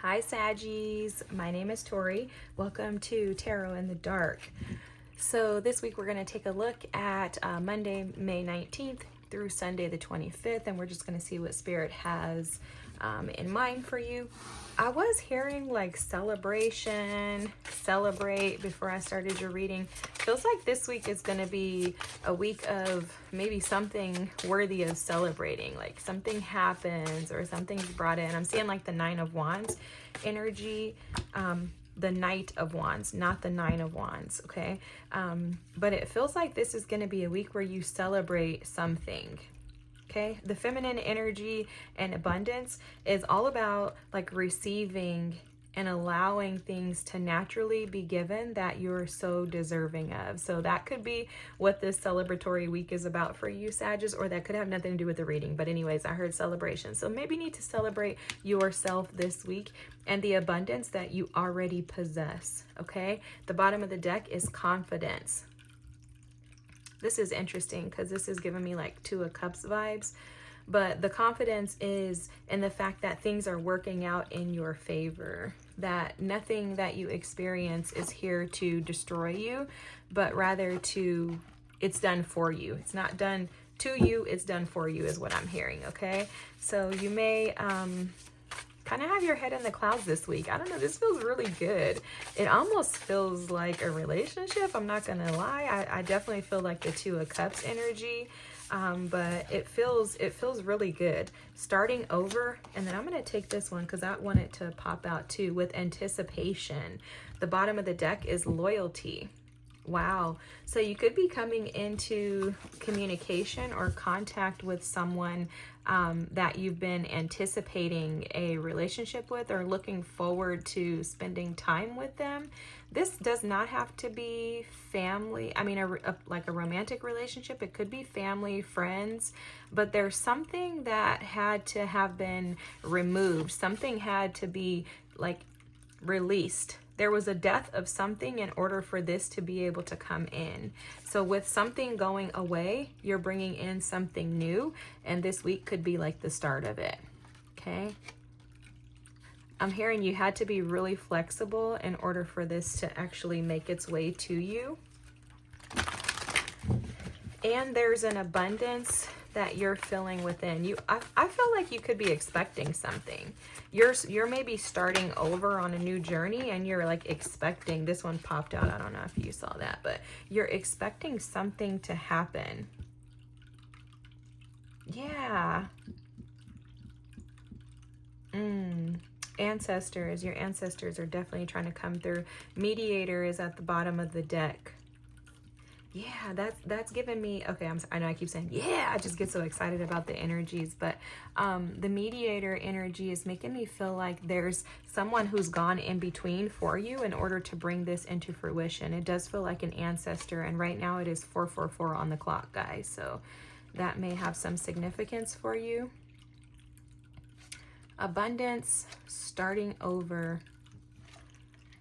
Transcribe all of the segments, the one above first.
Hi Saggies, my name is Tori. Welcome to Tarot in the Dark. So this week we're going to take a look at Monday, May 19th through Sunday the 25th, and we're just going to see what Spirit has in mind for you. I was hearing like celebration, celebrate before I started your reading. Feels like this week is going to be a week of maybe something worthy of celebrating, like something happens or something's brought in. I'm seeing like the Nine of Wands energy, the Knight of Wands, not the Nine of Wands, okay? But it feels like this is going to be a week where you celebrate something. Okay, the feminine energy and abundance is all about like receiving and allowing things to naturally be given that you're so deserving of. So that could be what this celebratory week is about for you, Sagittarius, or that could have nothing to do with the reading. But anyways, I heard celebration. So maybe you need to celebrate yourself this week and the abundance that you already possess, okay? The bottom of the deck is confidence. This is interesting because this is giving me like Two of Cups vibes, but the confidence is in the fact that things are working out in your favor, that nothing that you experience is here to destroy you, but rather it's done for you. It's not done to you, it's done for you is what I'm hearing, okay? So you may kind of have your head in the clouds this week. I don't know, this feels really good. It almost feels like a relationship, I'm not gonna lie. I definitely feel like the Two of Cups energy, but it feels really good. Starting over, and then I'm gonna take this one because I want it to pop out too, with anticipation. The bottom of the deck is loyalty. Wow. So you could be coming into communication or contact with someone that you've been anticipating a relationship with or looking forward to spending time with them. This does not have to be family. I mean, like a romantic relationship. It could be family, friends, but there's something that had to have been removed. Something had to be like released. There was a death of something in order for this to be able to come in. So with something going away, you're bringing in something new, and this week could be like the start of it, okay? I'm hearing you had to be really flexible in order for this to actually make its way to you. And there's an abundance that you're feeling within you. I feel like you could be expecting something. You're maybe starting over on a new journey and you're like expecting, this one popped out, I don't know if you saw that, but you're expecting something to happen. Yeah. Ancestors, your ancestors are definitely trying to come through. Mediator is at the bottom of the deck. Yeah, that's giving me, okay, I know I keep saying, yeah, I just get so excited about the energies, but the mediator energy is making me feel like there's someone who's gone in between for you in order to bring this into fruition. It does feel like an ancestor, and right now it is 4:44 on the clock, guys, so that may have some significance for you. Abundance, starting over,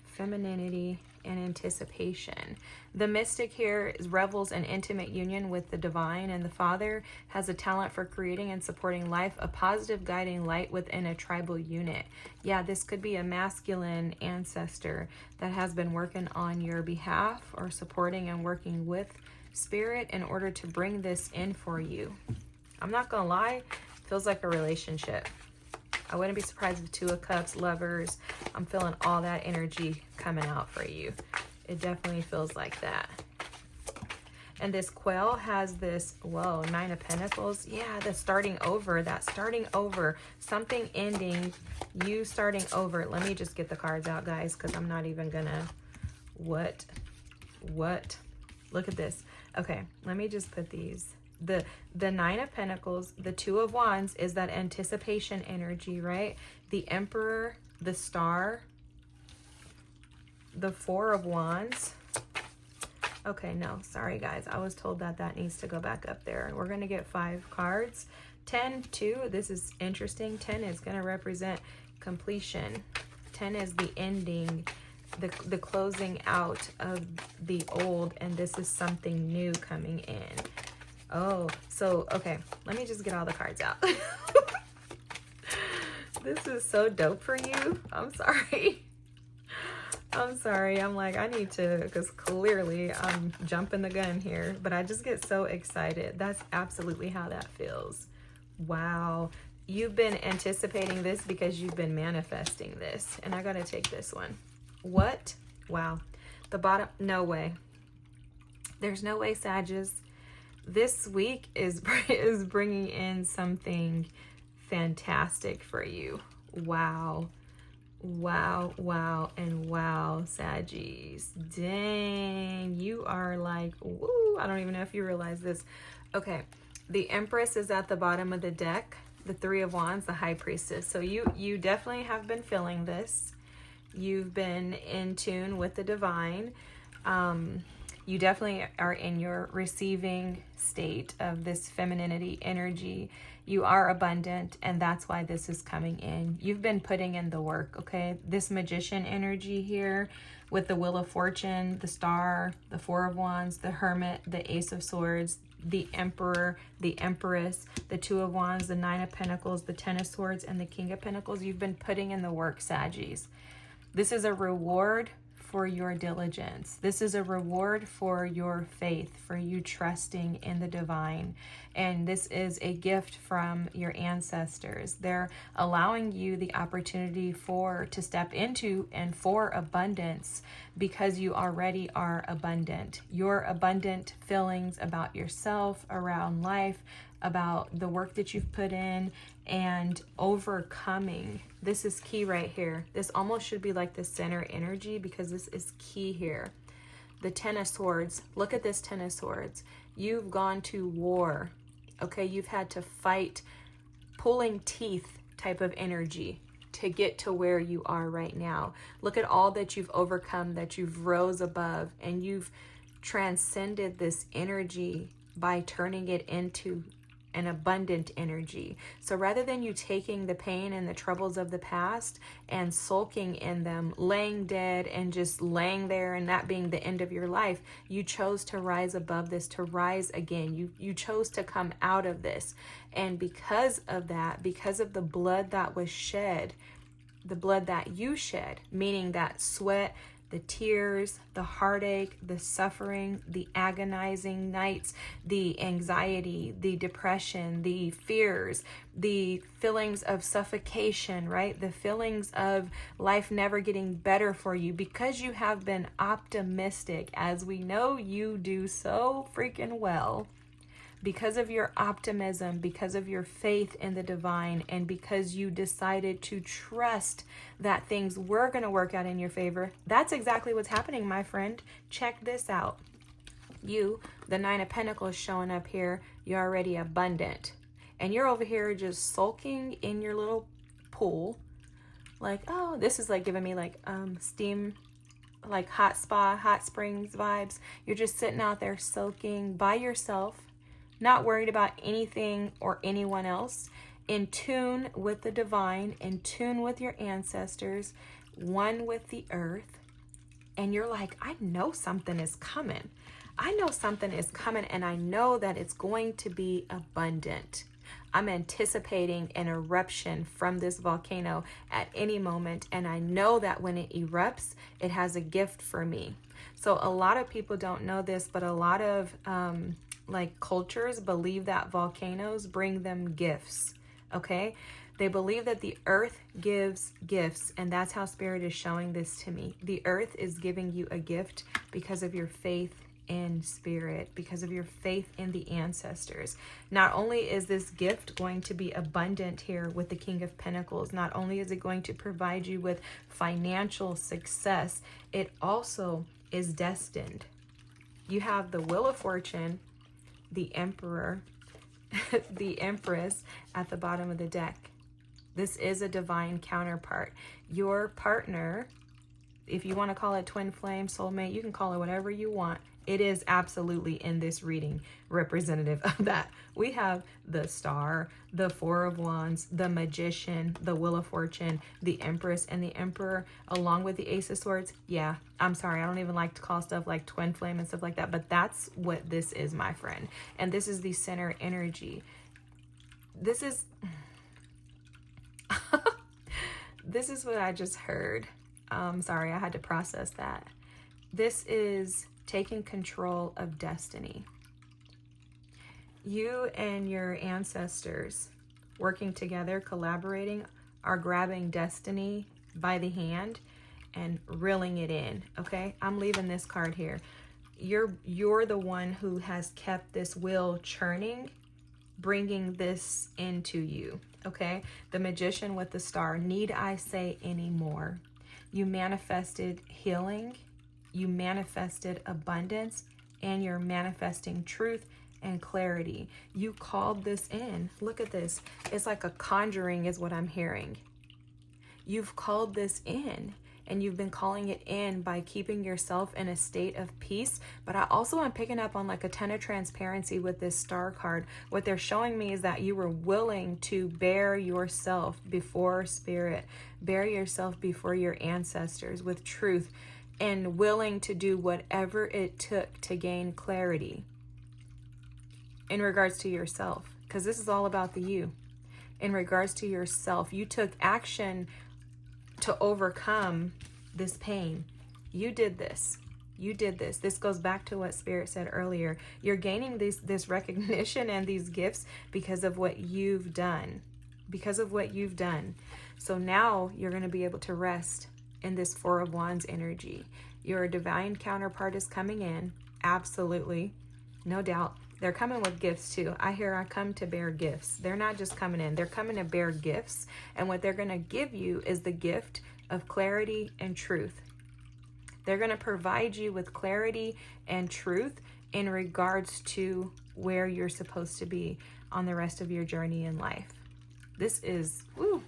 femininity, and anticipation. The mystic here revels in intimate union with the divine, and the father has a talent for creating and supporting life, a positive guiding light within a tribal unit. Yeah, this could be a masculine ancestor that has been working on your behalf or supporting and working with Spirit in order to bring this in for you. I'm not gonna lie, feels like a relationship. I wouldn't be surprised if Two of Cups, lovers. I'm feeling all that energy coming out for you. It definitely feels like that. And this quail has this, whoa, Nine of Pentacles. Yeah, the starting over, that starting over, something ending, you starting over. Let me just get the cards out, guys, because I'm not even gonna, what? Look at this. Okay, let me just put these. The Nine of Pentacles, the Two of Wands is that anticipation energy, right? The Emperor, the Star, the Four of Wands. Okay, no, sorry guys. I was told that needs to go back up there. We're going to get 5 cards. 10, 2, this is interesting. 10 is going to represent completion. 10 is the ending, the closing out of the old, and this is something new coming in. Oh, so, okay, let me just get all the cards out. This is so dope for you. I'm sorry. I'm sorry. I'm like, I need to, because clearly I'm jumping the gun here, but I just get so excited. That's absolutely how that feels. Wow. You've been anticipating this because you've been manifesting this. And I got to take this one. What? Wow. The bottom, no way. There's no way, Sagittarius. This week is bringing in something fantastic for you. Wow. Wow, wow, and wow, Saggies. Dang, you are like, woo, I don't even know if you realize this. Okay, the Empress is at the bottom of the deck, the Three of Wands, the High Priestess. So you definitely have been feeling this. You've been in tune with the divine. You definitely are in your receiving state of this femininity energy. You are abundant, and that's why this is coming in. You've been putting in the work, okay? This Magician energy here with the Wheel of Fortune, the Star, the Four of Wands, the Hermit, the Ace of Swords, the Emperor, the Empress, the Two of Wands, the Nine of Pentacles, the Ten of Swords, and the King of Pentacles. You've been putting in the work, Saggies. This is a reward for your diligence. This is a reward for your faith, for you trusting in the divine. And this is a gift from your ancestors. They're allowing you the opportunity to step into and for abundance because you already are abundant. Your abundant feelings about yourself, around life, about the work that you've put in, and overcoming. This is key right here. This almost should be like the center energy because this is key here. The Ten of Swords. Look at this Ten of Swords. You've gone to war. Okay, you've had to fight, pulling teeth type of energy to get to where you are right now. Look at all that you've overcome, that you've rose above, and you've transcended this energy by turning it into an abundant energy. So rather than you taking the pain and the troubles of the past and sulking in them, laying dead and just laying there and that being the end of your life, you chose to rise above this, to rise again. You chose to come out of this. And because of that, because of the blood that was shed, the blood that you shed, meaning that sweat, the tears, the heartache, the suffering, the agonizing nights, the anxiety, the depression, the fears, the feelings of suffocation, right? The feelings of life never getting better for you because you have been optimistic, as we know you do so freaking well. Because of your optimism, because of your faith in the divine, and because you decided to trust that things were going to work out in your favor, that's exactly what's happening, my friend. Check this out. You, the Nine of Pentacles showing up here, you're already abundant. And you're over here just sulking in your little pool. Like, oh, this is like giving me like steam, like hot spa, hot springs vibes. You're just sitting out there soaking by yourself, not worried about anything or anyone else, in tune with the divine, in tune with your ancestors, one with the earth. And you're like, I know something is coming. I know something is coming, and I know that it's going to be abundant. I'm anticipating an eruption from this volcano at any moment, and I know that when it erupts, it has a gift for me. So a lot of people don't know this, but a lot of like cultures believe that volcanoes bring them gifts. Okay, they believe that the earth gives gifts, and that's how Spirit is showing this to me. The earth is giving you a gift because of your faith in Spirit, because of your faith in the ancestors. Not only is this gift going to be abundant here with the King of Pentacles, not only is it going to provide you with financial success, it also is destined. You have the Wheel of Fortune, the Emperor, the Empress at the bottom of the deck. This is a divine counterpart. Your partner, if you want to call it twin flame, soulmate, you can call it whatever you want. It is absolutely in this reading representative of that. We have the Star, the Four of Wands, the Magician, the Wheel of Fortune, the Empress, and the Emperor, along with the Ace of Swords. Yeah, I'm sorry, I don't even like to call stuff like twin flame and stuff like that, but that's what this is, my friend. And this is the center energy. This is... this is what I just heard. Sorry, I had to process that. This is taking control of destiny. You and your ancestors working together, collaborating, are grabbing destiny by the hand and reeling it in, okay? I'm leaving this card here. You're the one who has kept this wheel churning, bringing this into you, okay? The Magician with the star. Need I say any more? You manifested healing, you manifested abundance, and you're manifesting truth and clarity. You called this in. Look at this. It's like a conjuring is what I'm hearing. You've called this in, and you've been calling it in by keeping yourself in a state of peace. But I also am picking up on like a ton of transparency with this star card. What they're showing me is that you were willing to bear yourself before spirit, bear yourself before your ancestors with truth, and willing to do whatever it took to gain clarity in regards to yourself, because this is all about the you. In regards to yourself, you took action to overcome this pain. You did this. You did this. This goes back to what Spirit said earlier. You're gaining this recognition and these gifts because of what you've done. Because of what you've done. So now you're going to be able to rest in this Four of Wands energy. Your divine counterpart is coming in. Absolutely. No doubt. They're coming with gifts too. I come to bear gifts. They're not just coming in. They're coming to bear gifts. And what they're going to give you is the gift of clarity and truth. They're going to provide you with clarity and truth in regards to where you're supposed to be on the rest of your journey in life. This is, woo,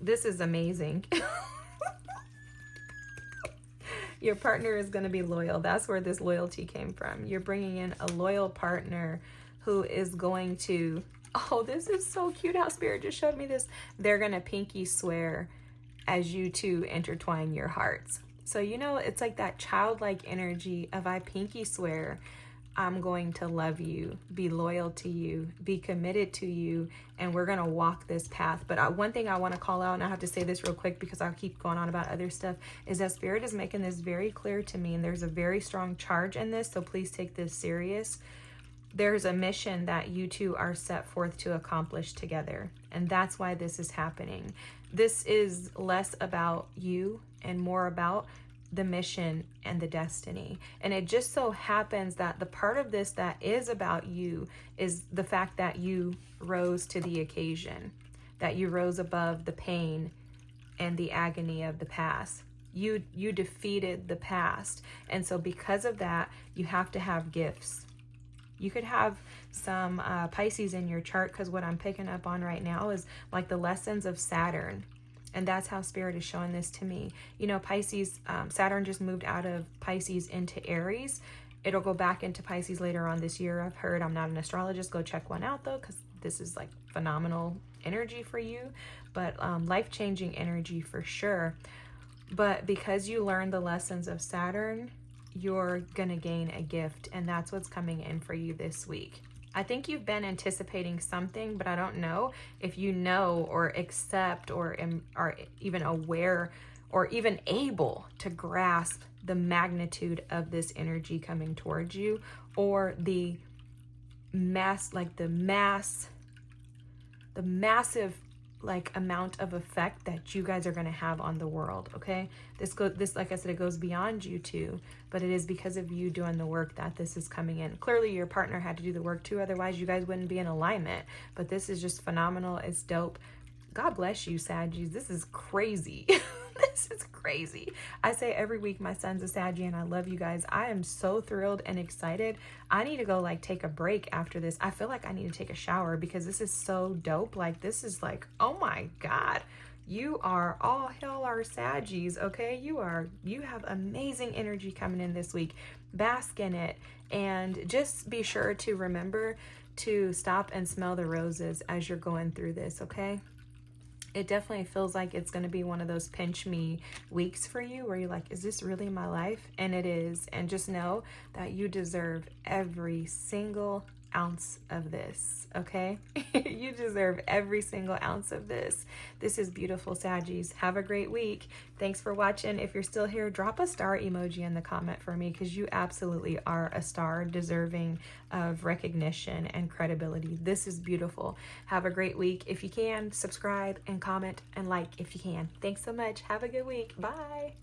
this is amazing. Your partner is going to be loyal. That's where this loyalty came from. You're bringing in a loyal partner who is going to, oh, this is so cute how Spirit just showed me this. They're going to pinky swear as you two intertwine your hearts. So, you know, it's like that childlike energy of I pinky swear I'm going to love you, be loyal to you, be committed to you, and we're going to walk this path. But one thing I want to call out, and I have to say this real quick because I'll keep going on about other stuff, is that Spirit is making this very clear to me, and there's a very strong charge in this, so please take this serious. There's a mission that you two are set forth to accomplish together, and that's why this is happening. This is less about you and more about the mission and the destiny. And it just so happens that the part of this that is about you is the fact that you rose to the occasion, that you rose above the pain and the agony of the past. You defeated the past. And so because of that, you have to have gifts. You could have some Pisces in your chart, because what I'm picking up on right now is like the lessons of Saturn. And that's how Spirit is showing this to me. You know, Pisces, Saturn just moved out of Pisces into Aries. It'll go back into Pisces later on this year. I've heard. I'm not an astrologist. Go check one out though, because this is like phenomenal energy for you. But life-changing energy for sure. But because you learned the lessons of Saturn, you're going to gain a gift. And that's what's coming in for you this week. I think you've been anticipating something, but I don't know if you know or accept or are even aware or even able to grasp the magnitude of this energy coming towards you, or the massive like amount of effect that you guys are going to have on the world. Okay, this like I said, it goes beyond you two, but it is because of you doing the work that this is coming in. Clearly your partner had to do the work too, otherwise you guys wouldn't be in alignment. But this is just phenomenal. It's dope. God bless you, Saggies. This is crazy. This is crazy. I say every week my son's a Saggy and I love you guys. I am so thrilled and excited. I need to go like take a break after this. I feel like I need to take a shower because this is so dope. Like this is like, oh my God, you are all hell are Saggies. Okay. You have amazing energy coming in this week. Bask in it and just be sure to remember to stop and smell the roses as you're going through this. Okay. It definitely feels like it's going to be one of those pinch me weeks for you where you're like, is this really my life? And it is. And just know that you deserve every single ounce of this, okay? You deserve every single ounce of this. This is beautiful, Saggies. Have a great week. Thanks for watching. If you're still here, drop a star emoji in the comment for me, because you absolutely are a star, deserving of recognition and credibility. This is beautiful. Have a great week. If you can, subscribe and comment and like if you can. Thanks so much. Have a good week. Bye.